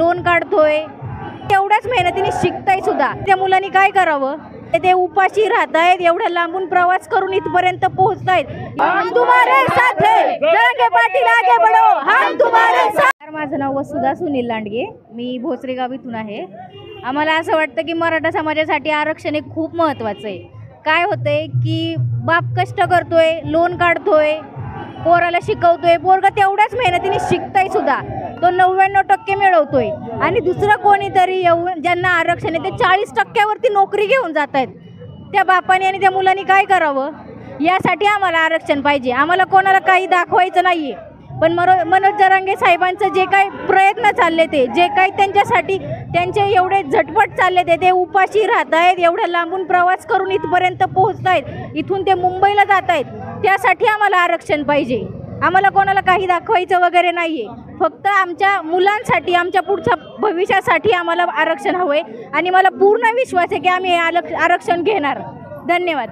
Loan काढतोय, तेवढ्याच मेहनतीने शिकताय सुद्धा. त्या मुलांनी काय करावं? ते उपाशी राहतायत, एवढ्या लांबून प्रवास करून इथपर्यंत पोहोचतायत. हम तुम्हारे साथ है, जरांगे पाटील आगे बढ़ो, हम तुम्हारे साथ. माझं नाव वसुधा सुनील लांडगे, मी भोसरी गाव इथून आहे. आम्हाला असं वाटतं की मराठा समाजासाठी आरक्षण हे खूप महत्त्वाचं आहे. काय होतंय की बाप कष्ट करतोय, लोन काढतोय, पोराला शिकवतोय, पोरगा तेवढ्याच मेहनतीने शिकताय सुद्धा, तो 99% मिळवतोय. आणि दुसरं कोणीतरी येऊन ज्यांना आरक्षण आहे ते 40%वरती नोकरी घेऊन जात आहेत. त्या बापाने आणि त्या मुलांनी काय करावं? यासाठी आम्हाला आरक्षण पाहिजे. आम्हाला कोणाला काही दाखवायचं नाही आहे. पण मनोज जरांगे साहेबांचं जे काही प्रयत्न चालले, ते जे काही त्यांच्यासाठी त्यांचे एवढे झटपट चालले, ते उपाशी राहत आहेत, एवढ्या लांबून प्रवास करून इथपर्यंत पोहोचत आहेत, इथून ते मुंबईला जात आहेत. त्यासाठी आम्हाला आरक्षण पाहिजे. आम्हाला कोणाला काही दाखवायचं वगैरे नाही आहे. फक्त आमच्या मुलांसाठी, आमच्या पुढच्या भविष्यासाठी आम्हाला आरक्षण हवं आहे. आणि मला पूर्ण विश्वास आहे की आम्ही आरक्षण घेणार. धन्यवाद.